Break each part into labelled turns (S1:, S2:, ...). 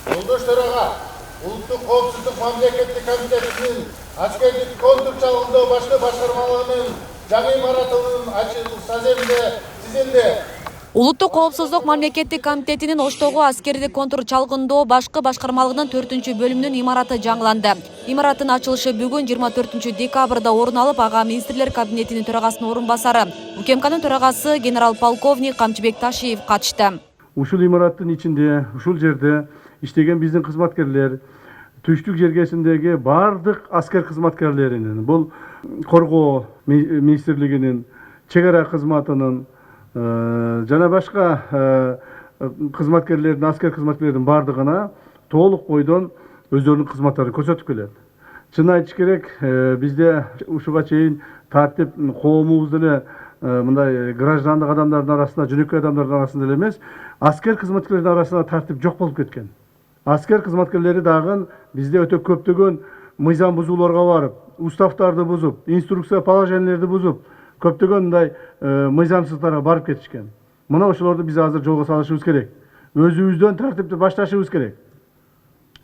S1: Жолдош төраға, Улуттук коопсуздук мамлекеттик комитетинин аскердик контур чалгындоо башкы башкармалыгынын жаңы имаратынын ачылуу саземинде сизилди.
S2: Улуттук коопсуздук мамлекеттик комитетинин Оштогу аскердик контур чалгындоо башкы башкармалыгынын 4-бөлүмүнүн имараты жаңыланды. Имараттын ачылышы бүгүн 24-декабрда орун алып, ага министрлер кабинетинин төрагасынын орун басары, УКМКнын төрагасы генерал-полковник Камчыбек Ташиев катышты.
S3: Ушул имараттын ичинде, ушул жерде иштеген биздин кызматкерлер, түштүк жергесиндеги бардык аскер кызматкерлеринин, бул коргоо министрлигинин, чек ара кызматынын жана башка кызматкерлердин, аскер кызматкерлердин бардыгына толук бойдон өздөрүнүн кызматтарын көрсөтүп келет. Чын айтыш керек, бизде ушуга чейин тартип коомубузда эле мындай граждандык адамдардын арасында, жөнөкөй адамдардын арасында эле эмес, аскер кызматкерлердин арасында тартип жок болуп кеткен. Аскер кызматкерлери дагы бизде өтө көптөгөн мыйзам бузууларга барып, уставтарды бузуп, инструкция положениялерди бузуп, көптөгөн мындай мыйзамсыздыкка барып кетишкен. Мына ошолорду биз азыр жолго салышыбыз керек. Өзүбүздөн тартипти башташыбыз керек.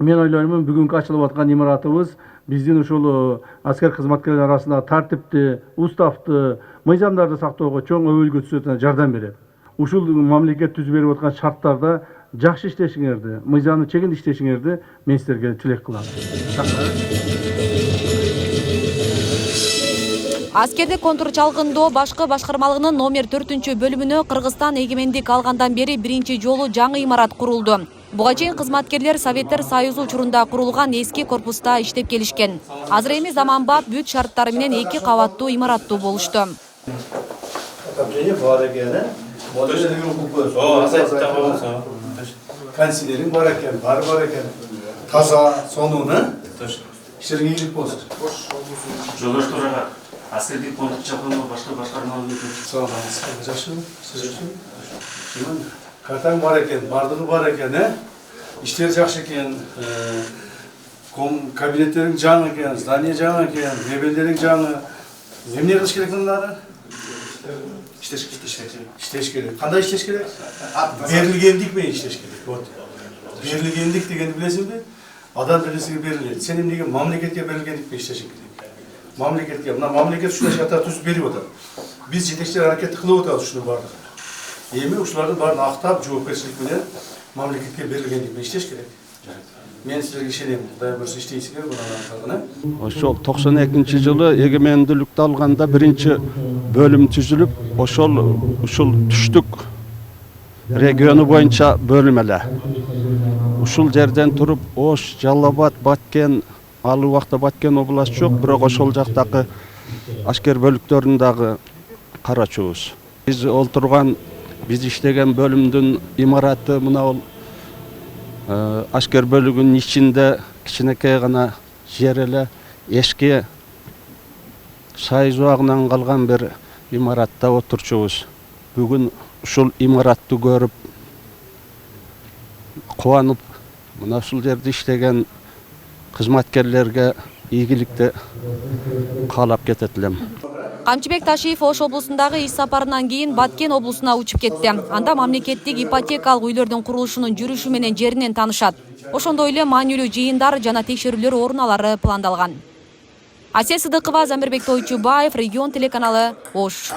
S3: Мен ойлоймун, бүгүнкү ачылып аткан имаратыбыз биздин ушул аскер кызматкерлер арасында тартипти, уставты, мыйзамдарды сактоого чоң өбөлгө түзөтүүнө жардам берет. Ушул мамлекет түзүп берип аткан шарттарда жакшы иштешиңерди, мыйзамды чегин иштешиңерди мен силерге тилек кылам.
S2: Аскердик контур чалгындоо башкы башкармалыгынын номер 4-бөлүмүнө Кыргызстан эгемендик алгандан бери биринчи жолу жаңы имарат курулду. Буга чейин кызматкерлер Советтер Союзу учурунда курулган эски корпуста иштеп келишкен. Азыр эми заманбап бүт шарттары менен 2 кабаттуу имараттуу болушту.
S4: Kansilerin var ekan, таза, сонуна, işlerine iyilik bolsun.
S5: Жолдош төрага, аскердик контур чалгындоо башкы башкармалыгы
S4: Sağ olun, жақсы, siz үшін. Картаң бар екен, бардығы бар екен, İşler жақсы екен, кабинеттерің жаңы екен, здание жаңы екен, мебелдерің жаңы. Емне қылыш керек мынлары? İşteş керек. Қандай işteş керек? Берілгендік мен işteş керек. Берілгендік дегенді білесің бе? Адам білесіге беріледі. Сен емнеге мамлекетке берілгендік мен işteş керек. Мамлекетке, мына мамлекет ушундай шарттар түзүп берип атат. Биз жетекчилер аракет кылып атабыз ушуну бардык. Эми ушулардын баарын актап, жоопкерчилик менен мамлекетке берилгендик менен иштеш керек. Мен силерге ишенем, Кудай буюрса иштейсиңер мына.
S6: Ошол 92-жылы эгемендүүлүктү алганда биринчи бөлүм түзүлүп, ушул түштүк региону боюнча бөлүм эле. Ушул жерден туруп Ош, Жалал-Абад, Баткен, ал убакта Баткен область жок, бирок ошол жактагы аскер бөлүктөрүн дагы карачубуз. Биз олтурган, биз иштеген бөлүмдүн имараты мына ол аскер бөлүгүнүн ичинде кичинекей гана жер эле, эски Союз убагынан калган бир имаратта отурчубуз. Бүгүн ушул имаратты көрүп, кубанып, мына ушул жерде иштеген кызматкерлерге ийгиликти каалап кетет элем.
S2: Камчыбек Ташиев Ош облусундагы иш сапарынан кийин Баткен облусуна учуп кетти. Анда мамлекеттик ипотекалык үйлөрдүн курулушунун жүрүшү менен жеринен таанышат. Ошондой эле маанилүү жыйындар жана текшерүүлөр орун алары пландалган. Асия Сыдыкова, Замирбек Тойчубаев, Регион телеканалы, Ош.